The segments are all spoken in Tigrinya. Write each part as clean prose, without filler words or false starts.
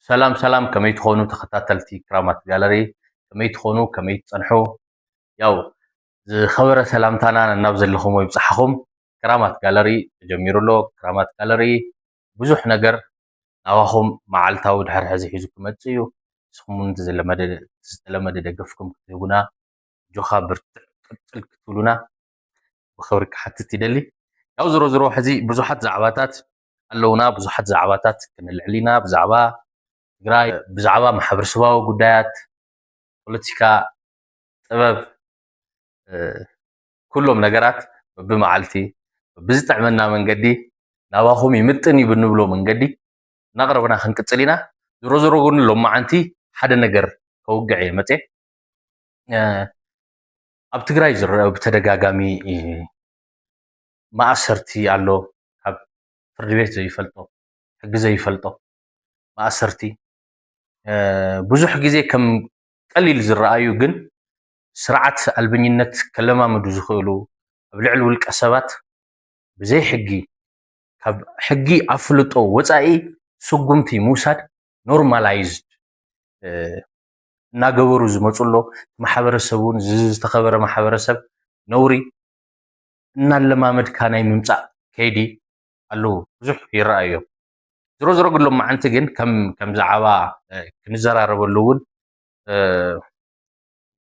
سلام سلام كمي تخونو تخطاتلتي كرامات جالري كمي تخونو كمي تصنحو ያው ዝኸበረ ሰላምታና ናብ ዘለኹም ወይ ብፅሓኹም ክራማት ጋለሪ ተጀሚሩሎ ክራማት ጋለሪ ብዙሕ ነገር ናባኹም መዓልታዊ ድሕሪ ሕዚ ሒዙ ክመፅእ እዩ ንስኹም እውን ዝተለመደ ደገፍኩም ክትህቡና ጆኻ ብርትዕ ቅፅል ክትብሉና ብኽብሪ ክሓትት ይደሊ ያው ዝሮ ዝሮ ሕዚ ብዙሓት ዛዕባታት ኣለውና ብዙሓት ዛዕባታት ክንልዕል ኢና ብዛዕባ ትግራይ ብዛዕባ ማሕበረሰባዊ ጉዳያት ፖለቲካ ጥበብ كلهم نجارات بمعالتي بزتعملنا من جدي نواهم يمتني بنبلو من جدي نقربنا خنك تسلينا زرو زرو قلنا لهم معنتي حدا نجر كوجعي متى أبتجرايزر بتدقاقامي ما أسرتي على هب فرديت زي فلتو حق زي فلتو ما أسرتي بزح جزء كم قليل زرعيو جن سرعت البنينت كلمة مدوزخلو بلعل والكسبات بزي حقي أفلتو وتأي سقمتي موساد نورمالايزد ناقورو زمتولو محبرسبون زتخبر محبرسب نوري نالما مد كاني ممتع كيدي قالو زح في رأيه زرو زرو قلو ما عنتقن كم زعبا كنزرار بلون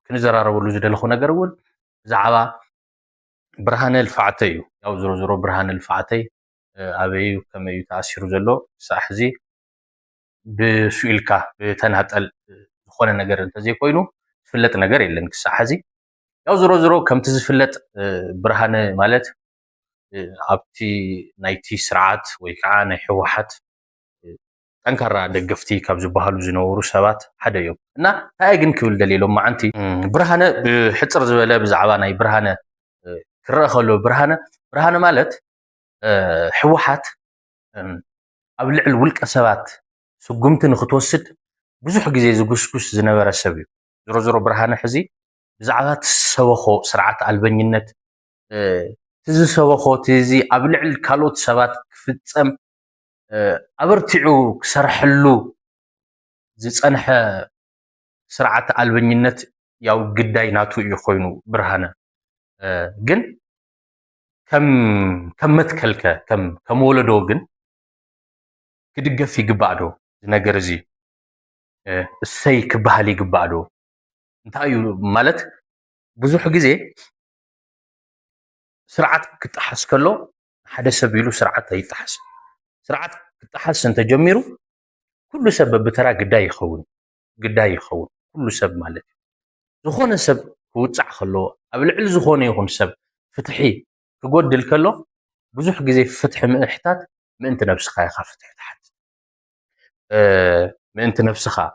كنزراربلو زدلخو ነገር እውን ብዛዕባ ብርሃነ ልፋዕተይ እዩ ያው ዝሮ ዝሮ ብርሃነ ልፋዕተይ ኣበይ ከመይ ተኣሲሩ ዘሎ ሳሕ እዚ ብስኢልካ ብተናጠል ዝኾነ ነገር እንተዘይ ኮይኑ ዝፍለጥ ነገር የለን ክሳሕ እዚ ያው ዝሮ ዝሮ ከምቲ ዝፍለጥ ብርሃነ ማለት ኣብቲ ናይቲ ስርዓት ወይ ከዓ ናይ ሕወሓት ጠንካራ ደገፍቲ ካብ ዝበሃሉ ዝነበሩ ሰባት ሓደ እዮም እና እንታይ ግን ክብል ደሊሎም ማዓንቲ ብርሃነ ብሕፅር ዝበለ ብዛዕባ ናይ ብርሃነ ክረአ ከሎ ብርሃነ ማለት ሕወሓት ኣብ ልዕል ውልቀ ሰባት ስጉምቲ ንክትወስድ ብዙሕ ግዜ ዝጉስጉስ ዝነበረ ሰብ እዩ ዝሮ ዝሮ ብርሃነ ሕዚ ብዛዕባ ትሰበኾ ስርዓት ኣልበኝነት ትዝሰበኾ ትዚ ኣብ ልዕል ካልኦት ሰባት ክፍፀም أبرتعو كسرحلو زصنح سرعة البنينت ياو قداي ناتو يخوينو برهانه جن كم متكلك كم ولدو جن كدقف يقبعدو نجرزي السي كبهالي يقبعدو انتايو مالت بزوح جزي سرعة كتحسكلو حدا سبيلو سرعة يتحس سرعت كتحسن تجميرو كل سبب بترى قداي يخون كل سبب مالك زخون سب وتصع خلو قبل عل زخون يكون سب فتحي كقود الكلو بزح جزي فتح من احتات من انت نفسك يا فتح تحت من انت نفسك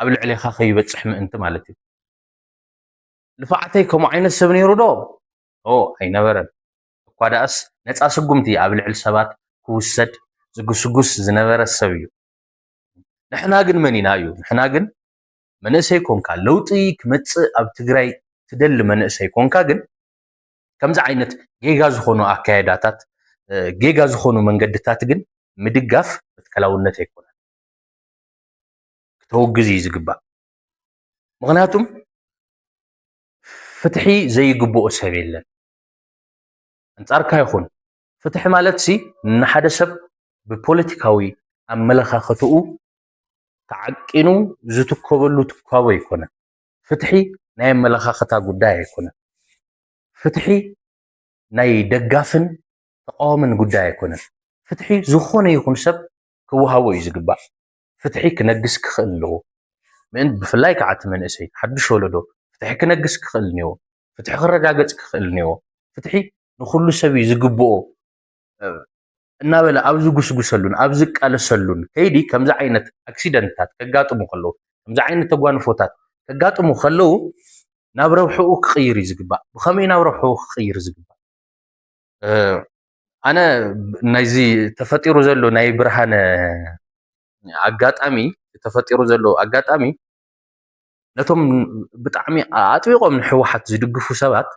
قبل عليه خاخي بتصح من انت مالتي لفعتيكم عين السبني ردو او اي نبرد قاداس نصا سقمتي قبل عل سبات كوسد زغسغس زنبر السبيو نحنا ግን መንና እዩ نحنا ግን መንእሰይ ኮንካ ለውጢ ክመጽእ ኣብ ትግራይ ትደል መንእሰይ ኮንካ ግን ከምዛ ዓይነት ጌጋ ዝኾኑ ኣካያዳታት ጌጋ ዝኾኑ መንገድታት ግን ምድጋፍ በትከላውነት ኣይኮነን ክተወግዝ ዝግባእ ምክንያቱም ፍትሒ ዘይግብኦ ሰብ የለን አንጻርካ ይኹን ፍትሒ ማለት ሲ ንሓደ ሰብ ببوليتيكاوي أملخاخته تعقينو زتكوبلو تكوابو يكونه فتحي ناي ملخاختا قداي يكونه فتحي ناي دقافن تقامن قداي يكونه فتحي زخونه يكون سب كوهاو يزقبا فتحي كنقس كخلو من بفلايك عتمن اسي حدش ولدو فتحي كنقس كخلنيو فتحي خرجاقص كخلنيو فتحي نخلو سب يزقبو እናበለ ኣብዝ ጉስጉሰሉን ኣብዝ ቃለሰሉን ከይዲ ከምዛ ዓይነት አክሲደንታት ከጋጥሙ ከለው ከምዛ ዓይነት ተጓንፎታት ከጋጥሙ ከለው ናብ ረብሕኡ ክቅይር ዝግባእ ብኸመይ ናብ ረብሕኡ ክቅይር ዝግባእ ኣነ ናይዚ ተፈጢሩ ዘሎ ናይ ብርሃነ ኣጋጣሚ ተፈጢሩ ዘሎ ኣጋጣሚ ነቶም ብጣዕሚ ኣጥቢቆም ንሕወሓት ዝድግፉ ሰባት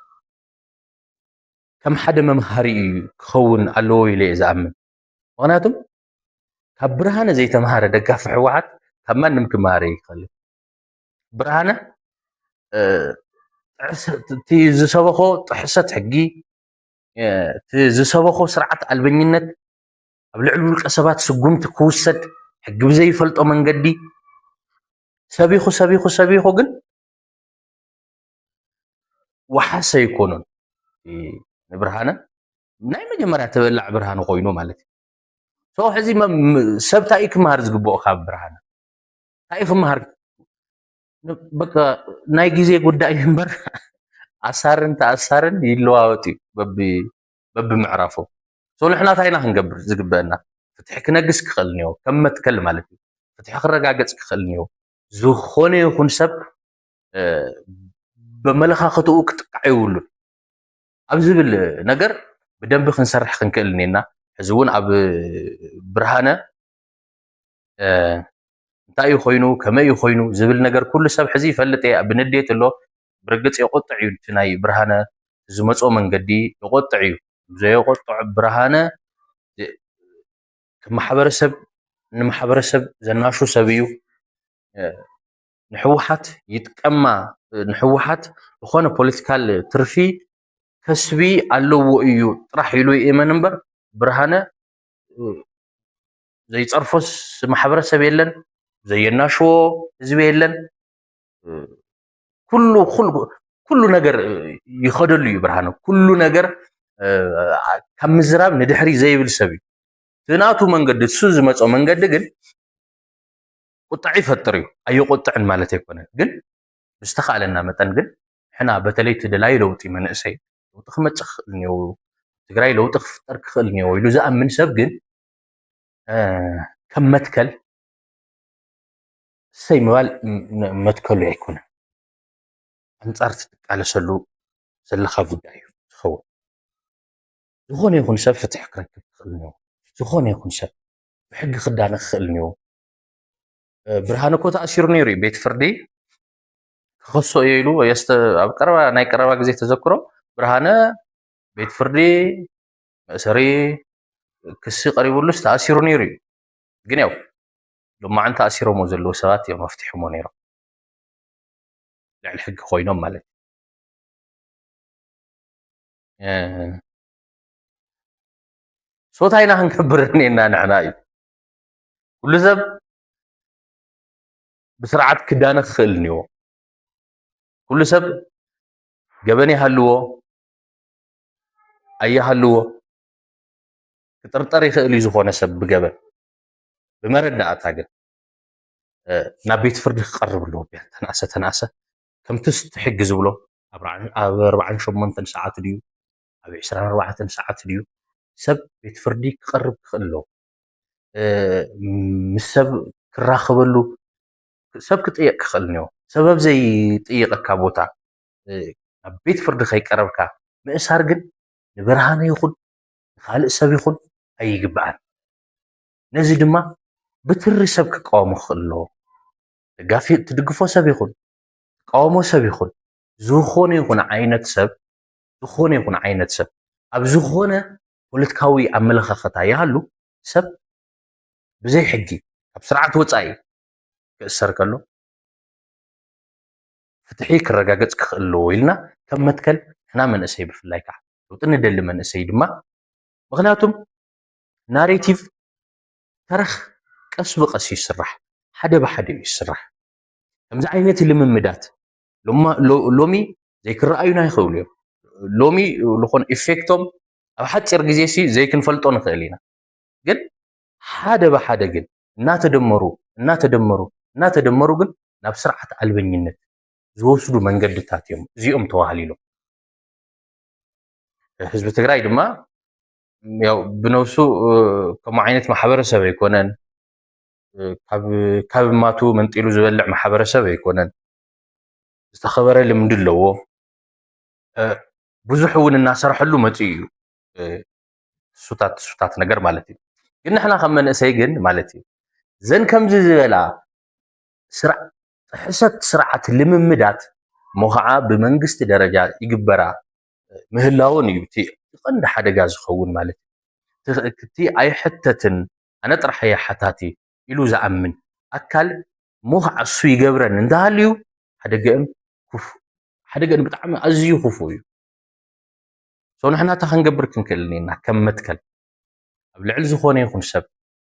كم حدا ممهري كون علوي لي إذا أمن مغناتم ካብ ብርሃነ ዘይተማሃረ ደጋፊ ሕወሓት ካብ ማንም ክመሃር ይኽእል ብርሃነ እቲ ዝሰበኾ ጥሕሰት ሕጊ እቲ ዝሰበኾ ስርዓት ኣልበኝነት ኣብ ልዕሊ ውልቀ ሰባት ስጉምቲ ክውሰድ ሕጊ ብዘይፈልጦ መንገዲ ሰቢኹ ግን ወሓሰ ይኮኑን ንብርሃነ ናይ መጀመርያ ተበላዕ ብርሃነ ኮይኑ ማለት እዩ ሶ ሕዚ ሰብ እንታይ ክመሃር ዝግብኦ ካብ ብርሃነ እንታይ ክመሃር በቃ ናይ ግዜ ጉዳይ እምበር ኣሳርን ተኣሳርን ይለዋወጥ እዩ በብምዕራፉ ሶ ንሕና እንታይ ኢና ክንገብር ዝግበአና ፍትሒ ክነግስ ክኽእል እኒኦ ከም መትከል ማለት እዩ ፍትሒ ክረጋገፅ ክኽእል እኒኦ ዝኾነ ይኹን ሰብ በመለኻኸትኡ ክጥቃዕ ይብሉን ኣብ ዝብል ነገር ብደንቢ ክንሰርሕ ክንክእል እኒና ሕዚ እውን ኣብ ብርሃነ እንታይ እዩ ኮይኑ ከመይ እዩ ኮይኑ ዝብል ነገር ኩሉ ሰብ ሕዚ ይፈልጥ እየ ብንዴት ኣሎ ብርግፅ የቆጥዕ እዩ እቲ ናይ ብርሃነ ዝመፆ መንገዲ የቆጥዕ እዩ ዘየቆጥዕ ብርሃነ ማሕበረሰብ ንማሕበረሰብ ዘናሹ ሰብ እዩ ንሕወሓት ይጥቀማ ንሕወሓት ዝኾነ ፖለቲካል ትርፊ ከስቢ ኣለዎ እዩ ጥራሕ ኢሉ ይእመን እምበር ብርሃነ ዘይፀርፎስ ማሕበረሰብ የለን ዘየናሽዎ ህዝቢ የለን ኩሉ ነገር ይኸደሉ እዩ ብርሃነ ኩሉ ነገር ካብ ምዝራብ ንድሕሪ ዘይብል ሰብ እዩ ትናቱ መንገዲ እሱ ዝመፆ መንገዲ ግን ቁጣዕ ይፈጥር እዩ ኣይቆጥዕን ማለት ኣይኮነን ግን ብዝተኻእለና መጠን ግን ሕና በተለይ ትደላይ ለውጢ መንእሰይ ለውጢ ክመፅእ ክኽእል እኒአው ትግራይ ለውጢ ክፍጠር ክኽእል እኒአው ኢሉ ዝኣምን ሰብ ግን ከም መትከል እሰይ ምባል መትከሉ ኣይኮነን ኣንፃር ትቃለሰሉ ዘለካ ጉዳይ እዩ ዝኸውን ዝኾነ ይኹን ሰብ ፍትሒ ክረክብ ክኽእል እኒአው ዝኾነ ይኹን ሰብ ብሕጊ ክዳነ ክኽእል እኒአው ብርሃነ እኮ ተኣሲሩ ነይሩ እዩ ቤት ፍርዲ ክኸሶ እየ ኢሉ ኣብ ቀረባ ናይ ቀረባ ግዜ ተዘክሮ ብርሃነ ቤት ፍርዲ መእሰሪ ክሲ ቀሪቡሉስ ተኣሲሩ ነይሩ እዩ ግን ያው ሎማዓን ተኣሲሮሞ ዘለዉ ሰባት እዮም መፍትሖሞ ነይሮም ልዕሊ ሕጊ ኮይኖም ማለት እዩ ሶ እንታይ ኢና ክንገብር እኒአና ንሕና እዩ ኩሉ ሰብ ብስርዓት ክዳነ ክኽእል እኒዎ ኩሉ ሰብ ገበን ይሃልዎ ኣይሃልዎ ክጥርጠር ይኽእል እዩ ዝኾነ ሰብ ብገበን ብመረዳእታ ግን ናብ ቤት ፍርዲ ክቐርብ ኣለዎ ተናእሰ ከምቲ ሕጊ ዝብሎ ኣብ 48 ሰዓት ድዩ ኣብ 24 ሰዓት ድዩ ሰብ ቤት ፍርዲ ክቐርብ ክኽእል ኣለዎ ምስ ሰብ ክራኸበሉ ሰብ ክጥየቅ ክኽእል እኒኦ ሰብ ኣብ ዘይጥየቐካ ቦታ ኣብ ቤት ፍርዲ ከይቀረብካ ምእሳር ግን ንብርሃነ ይኹን ንካልእ ሰብ ይኹን ኣይግባአን ነዚ ድማ ብትሪ ሰብ ክቃወሞ ክኽእል ኣለዎ ደጋፊ ትድግፎ ሰብ ይኹን ትቃወሞ ሰብ ይኹን ዝኾነ ይኹን ዓይነት ሰብ ኣብ ዝኾነ ፖለቲካዊ ኣመለኻኽታ ይሃሉ ሰብ ብዘይ ሕጊ ኣብ ስርዓት ወፃኢ ክእሰር ከሎ ፍትሒ ክረጋገፅ ክኽእል ኣለዎ ኢልና ከም መትከል ሕና መንእሰይ ብፍላይ ከዓ ለውጢ ንደሊ መንእሰይ ድማ ምክንያቱም ናሬቲቭ ተረኽ ቀስ ብቀስ ይስራሕ ሓደ ብሓደ እዩ ይስራሕ ከምዚ ዓይነት ልምምዳት ሎሚ ዘይክረኣዩና ይኽእሉ እዮም ሎሚ ዝኾነ ኢፌክቶም ኣብ ሓፂር ግዜ ሲ ዘይክንፈልጦ ንኽእል ኢና ግን ሓደ ብሓደ ግን እናተደመሩ ግን ናብ ስርዓት ኣልበኝነት ዝወስዱ መንገድታት እዮም እዚኦም ተባሂሎም ህዝቢ ትግራይ ድማ ያው ብነፍሱ ከምኡ ዓይነት ማሕበረሰብ ኣይኮነን ካብ ማቱ መንጢሉ ዝበልዕ ማሕበረሰብ ኣይኮነን ዝተኸበረ ልምዲ ኣለዎ ብዙሕ እውን እናሰርሐሉ መፅኡ እዩ ሱታት ነገር ማለት እዩ ግን ንሕና ከም መንእሰይ ግን ማለት እዩ ዘን ከምዚ ዝበላ ጥሕሰት ስርዓት ልምምዳት እሞ ከዓ ብመንግስቲ ደረጃ ይግበራ ምህላውን እዩ እቲ ቀንዲ ሓደጋ ዝኸውን ማለት እዩ እቲ ኣይሕተትን أنا طرح هي حتاتي إلو زأمن أكل مو عصو يقبرن اندهاليو حدقن كفو حدقن بتعمل أزيو خفوي سو نحنا تخنقبر كنكلنينا كم متكل أبلعل زخوني يكون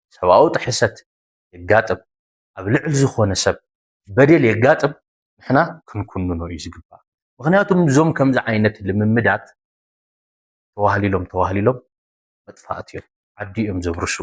سباو تحست يقاطب أبلعل زخوني بدل يقاطب نحنا كنكونو يزقبا مغنياتهم زوم كم زعينت لممدات ተዋህሊሎም መጥፋእት እዮም ዓዲኦም ዘብርሱ